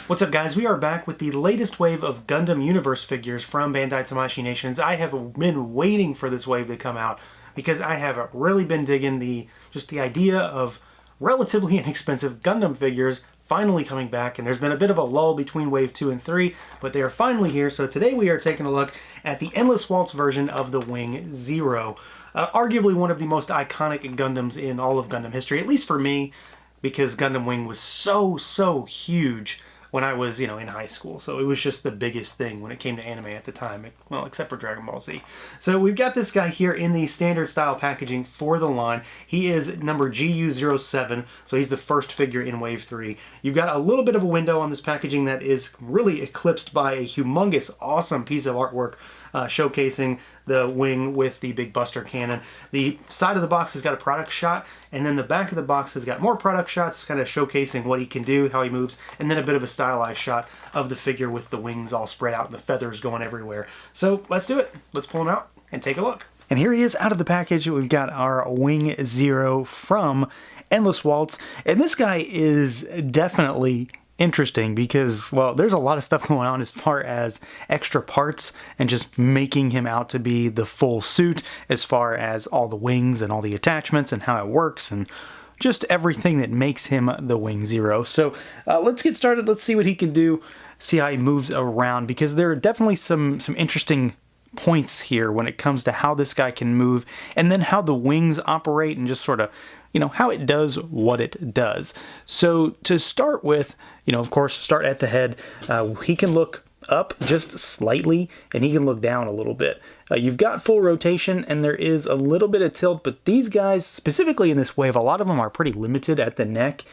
What's up, guys? We are back with the latest wave of Gundam Universe figures from Bandai Tamashii Nations. I have been waiting for this wave to come out because I have really been digging the idea of relatively inexpensive Gundam figures finally coming back, and there's been a bit of a lull between wave 2 and 3, but they are finally here. So today we are taking a look at the Endless Waltz version of the Wing Zero. Arguably one of the most iconic Gundams in all of Gundam history, at least for me, because Gundam Wing was so huge when I was, in high school. So it was just the biggest thing when it came to anime at the time, well, except for Dragon Ball Z. So we've got this guy here in the standard style packaging for the line. He is number GU07, so he's the first figure in Wave 3. You've got a little bit of a window on this packaging that is really eclipsed by a humongous, awesome piece of artwork showcasing the wing with the big buster cannon. The side of the box has got a product shot, and then the back of the box has got more product shots, kind of showcasing what he can do, how he moves, and then a bit of a stylized shot of the figure with the wings all spread out and the feathers going everywhere. So let's do it. Let's pull him out and take a look. And here he is out of the package. We've got our Wing Zero from Endless Waltz, and this guy is definitely interesting because, well, there's a lot of stuff going on as far as extra parts and just making him out to be the full suit as far as all the wings and all the attachments and how it works and just everything that makes him the Wing Zero. So let's get started. Let's see what he can do, see how he moves around, because there are definitely some interesting points here when it comes to how this guy can move and then how the wings operate and just sort of how it does what it does. So to start with, of course, start at the head. He can look up just slightly and he can look down a little bit. You've got full rotation and there is a little bit of tilt, but these guys, specifically in this wave, a lot of them are pretty limited at the neck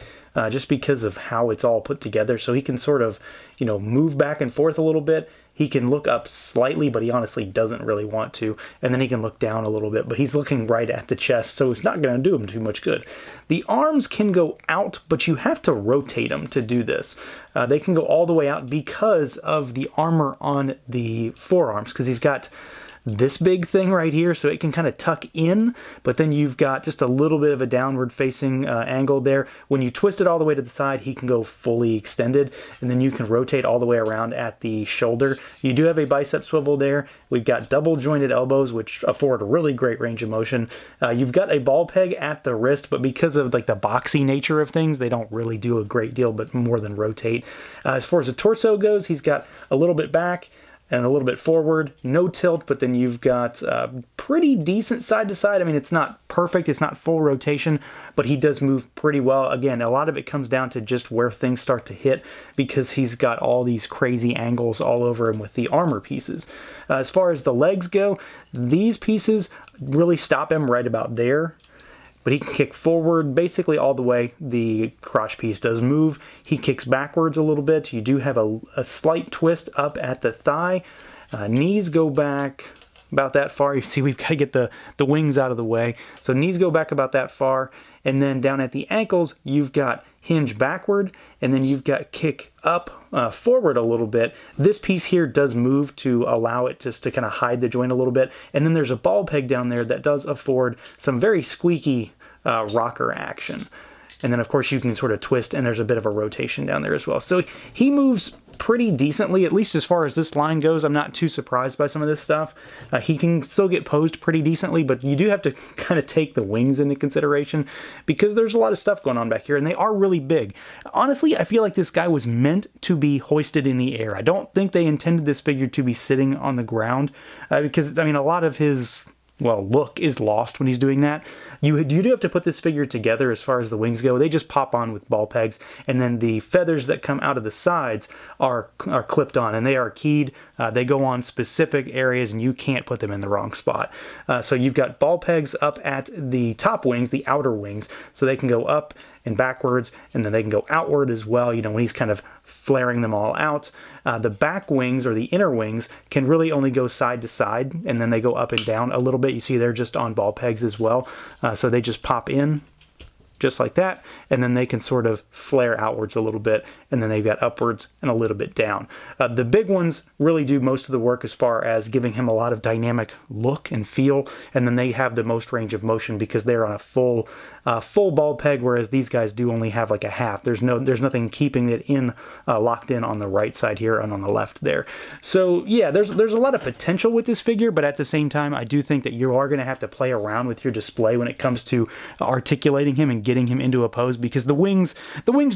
just because of how it's all put together. So he can sort of, move back and forth a little bit. He can look up slightly, but he honestly doesn't really want to. And then he can look down a little bit, but he's looking right at the chest, so it's not going to do him too much good. The arms can go out, but you have to rotate them to do this. They can go all the way out because of the armor on the forearms, because he's got this big thing right here, so it can kind of tuck in, but then you've got just a little bit of a downward facing angle there. When you twist it all the way to the side, he can go fully extended, and then you can rotate all the way around at the shoulder. You do have a bicep swivel there. We've got double jointed elbows, which afford a really great range of motion. You've got a ball peg at the wrist, but because of the boxy nature of things, they don't really do a great deal, but more than rotate. As far as the torso goes, he's got a little bit back and a little bit forward, no tilt, but then you've got pretty decent side to side. I mean, it's not perfect, it's not full rotation, but he does move pretty well. Again, a lot of it comes down to just where things start to hit because he's got all these crazy angles all over him with the armor pieces. As far as the legs go, these pieces really stop him right about there. But he can kick forward basically all the way. The crotch piece does move. He kicks backwards a little bit. You do have a slight twist up at the thigh. Knees go back about that far. You see, we've got to get the wings out of the way. So knees go back about that far. And then down at the ankles, you've got hinge backward, and then you've got kick up forward a little bit. This piece here does move to allow it just to kind of hide the joint a little bit. And then there's a ball peg down there that does afford some very squeaky rocker action. And then, of course, you can sort of twist, and there's a bit of a rotation down there as well. So he moves pretty decently, at least as far as this line goes. I'm not too surprised by some of this stuff. He can still get posed pretty decently, but you do have to kind of take the wings into consideration because there's a lot of stuff going on back here, and they are really big. Honestly, I feel like this guy was meant to be hoisted in the air. I don't think they intended this figure to be sitting on the ground because, I mean, a lot of his look is lost when he's doing that. You do have to put this figure together as far as the wings go. They just pop on with ball pegs, and then the feathers that come out of the sides are clipped on, and they are keyed. They go on specific areas, and you can't put them in the wrong spot. So you've got ball pegs up at the top wings, the outer wings, so they can go up and backwards, and then they can go outward as well, when he's kind of flaring them all out. The back wings, or the inner wings, can really only go side to side, and then they go up and down a little bit. You see they're just on ball pegs as well, so they just pop in just like that, and then they can sort of flare outwards a little bit, and then they've got upwards and a little bit down. The big ones really do most of the work as far as giving him a lot of dynamic look and feel, and then they have the most range of motion because they're on a full ball peg, whereas these guys do only have like a half. There's nothing keeping it in locked in on the right side here and on the left there. So yeah, there's a lot of potential with this figure, but at the same time, I do think that you are going to have to play around with your display when it comes to articulating him and getting him into a pose, because the wings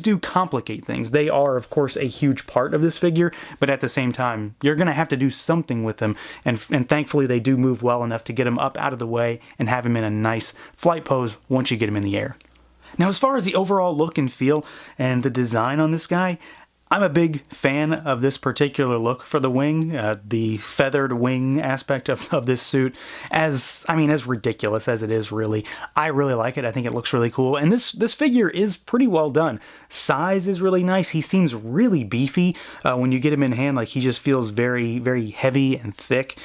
do complicate things. They are, of course, a huge part of this figure, but at the same time, you're going to have to do something with them, and thankfully they do move well enough to get him up out of the way and have him in a nice flight pose once you get him in the air. Now, as far as the overall look and feel and the design on this guy, I'm a big fan of this particular look for the wing, the feathered wing aspect of this suit. As ridiculous as it is, really, I really like it. I think it looks really cool, and this figure is pretty well done. Size is really nice. He seems really beefy when you get him in hand. Like, he just feels very, very heavy and thick.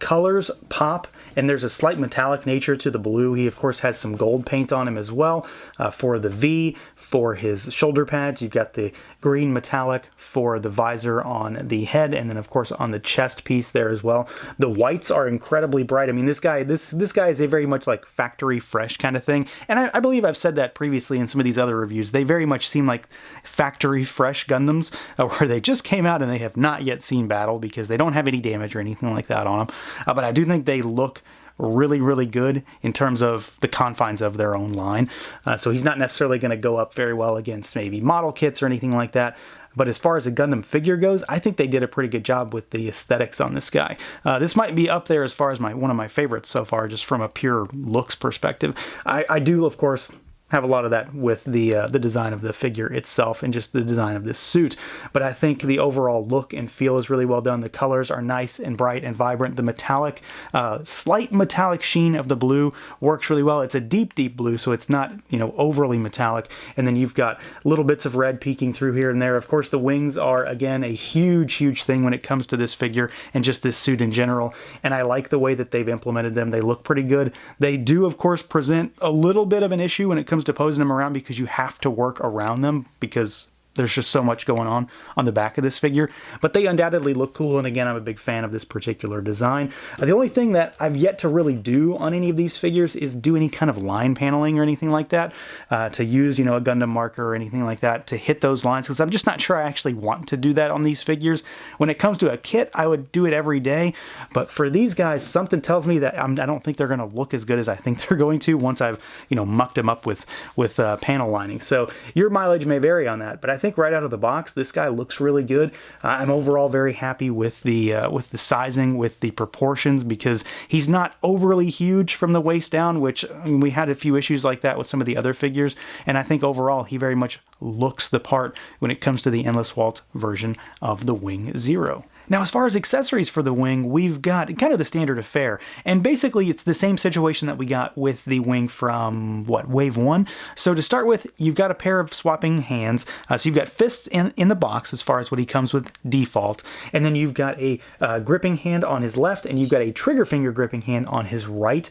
Colors pop, and there's a slight metallic nature to the blue. He, of course, has some gold paint on him as well for the V. For his shoulder pads, you've got the green metallic for the visor on the head, and then of course on the chest piece there as well. The whites are incredibly bright. I mean, this guy is a very much like factory fresh kind of thing, and I believe I've said that previously in some of these other reviews. They very much seem like factory fresh Gundams, where they just came out and they have not yet seen battle because they don't have any damage or anything like that on them. But I do think they look really, really good in terms of the confines of their own line. So he's not necessarily going to go up very well against maybe model kits or anything like that. But as far as a Gundam figure goes, I think they did a pretty good job with the aesthetics on this guy. This might be up there as far as one of my favorites so far, just from a pure looks perspective. I do, of course, have a lot of that with the design of the figure itself and just the design of this suit. But I think the overall look and feel is really well done. The colors are nice and bright and vibrant. The metallic, slight metallic sheen of the blue works really well. It's a deep, deep blue, so it's not, overly metallic. And then you've got little bits of red peeking through here and there. Of course, the wings are, again, a huge, huge thing when it comes to this figure and just this suit in general. And I like the way that they've implemented them. They look pretty good. They do, of course, present a little bit of an issue when it comes to posing them around, because you have to work around them because there's just so much going on the back of this figure. But they undoubtedly look cool, and again, I'm a big fan of this particular design. The only thing that I've yet to really do on any of these figures is do any kind of line paneling or anything like that, to use, a Gundam marker or anything like that to hit those lines, because I'm just not sure I actually want to do that on these figures. When it comes to a kit, I would do it every day, but for these guys, something tells me that I don't think they're going to look as good as I think they're going to once I've, mucked them up with panel lining. So your mileage may vary on that, but I think right out of the box, this guy looks really good. I'm overall very happy with the sizing, with the proportions, because he's not overly huge from the waist down, which we had a few issues like that with some of the other figures, and I think overall he very much looks the part when it comes to the Endless Waltz version of the Wing Zero. Now, as far as accessories for the wing, we've got kind of the standard affair, and basically it's the same situation that we got with the wing from, Wave 1? So to start with, you've got a pair of swapping hands, so you've got fists in the box as far as what he comes with default, and then you've got a gripping hand on his left, and you've got a trigger finger gripping hand on his right.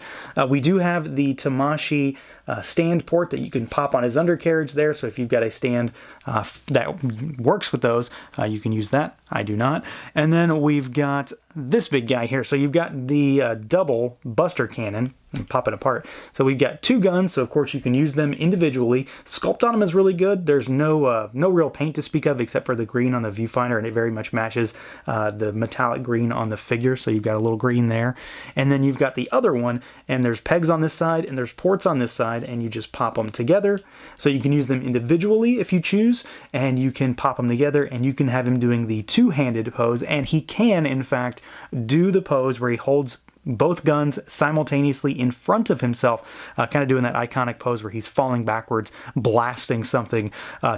We do have the Tamashii stand port that you can pop on his undercarriage there, so if you've got a stand that works with those, you can use that. I do not. And then we've got this big guy here. So you've got the double Buster Cannon, and pop it apart. So we've got two guns, so of course you can use them individually. Sculpt on them is really good. There's no real paint to speak of except for the green on the viewfinder, and it very much matches the metallic green on the figure, so you've got a little green there. And then you've got the other one, and there's pegs on this side, and there's ports on this side, and you just pop them together. So you can use them individually if you choose, and you can pop them together, and you can have him doing the two-handed pose, and he can, in fact, do the pose where he holds both guns simultaneously in front of himself, kind of doing that iconic pose where he's falling backwards, blasting something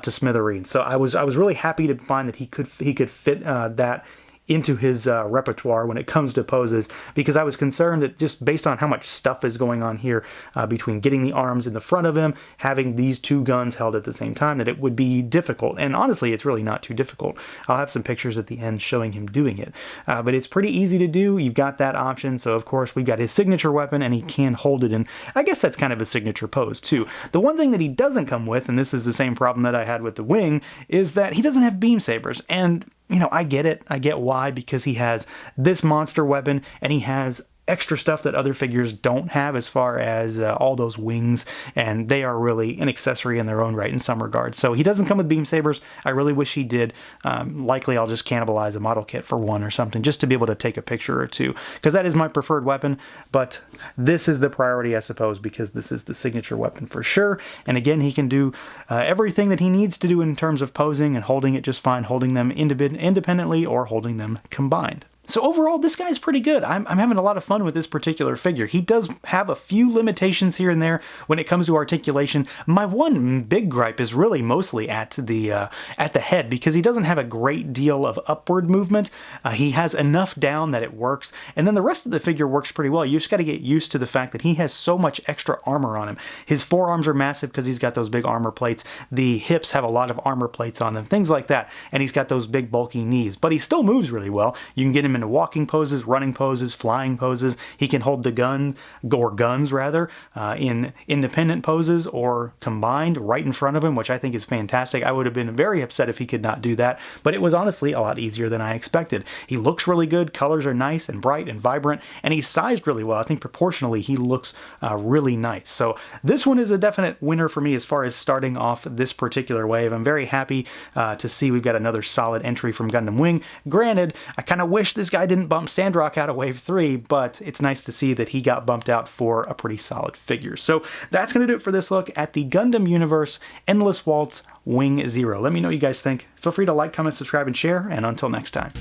to smithereens. So I was really happy to find that he could fit that into his repertoire when it comes to poses, because I was concerned that just based on how much stuff is going on here between getting the arms in the front of him, having these two guns held at the same time, that it would be difficult. And honestly, it's really not too difficult. I'll have some pictures at the end showing him doing it. But it's pretty easy to do. You've got that option. So of course we've got his signature weapon, and he can hold it in. I guess that's kind of a signature pose too. The one thing that he doesn't come with, and this is the same problem that I had with the wing, is that he doesn't have beam sabers. And you know, I get it. I get why, because he has this monster weapon and he has extra stuff that other figures don't have as far as all those wings, and they are really an accessory in their own right in some regards. So he doesn't come with beam sabers. I really wish he did. Likely I'll just cannibalize a model kit for one or something just to be able to take a picture or two, because that is my preferred weapon. But this is the priority, I suppose, because this is the signature weapon for sure. And again, he can do everything that he needs to do in terms of posing and holding it just fine, holding them independently or holding them combined. So overall, this guy's pretty good. I'm having a lot of fun with this particular figure. He does have a few limitations here and there when it comes to articulation. My one big gripe is really mostly at the head, because he doesn't have a great deal of upward movement. He has enough down that it works, and then the rest of the figure works pretty well. You just got to get used to the fact that he has so much extra armor on him. His forearms are massive because he's got those big armor plates. The hips have a lot of armor plates on them, things like that, and he's got those big bulky knees. But he still moves really well. You can get him into walking poses, running poses, flying poses. He can hold the gun, or guns rather, in independent poses or combined right in front of him, which I think is fantastic. I would have been very upset if he could not do that, but it was honestly a lot easier than I expected. He looks really good, colors are nice and bright and vibrant, and he's sized really well. I think proportionally he looks really nice. So this one is a definite winner for me as far as starting off this particular wave. I'm very happy to see we've got another solid entry from Gundam Wing. Granted, I kind of wish this guy didn't bump Sandrock out of Wave 3, but it's nice to see that he got bumped out for a pretty solid figure. So that's going to do it for this look at the Gundam Universe Endless Waltz Wing Zero. Let me know what you guys think. Feel free to like, comment, subscribe, and share, and until next time.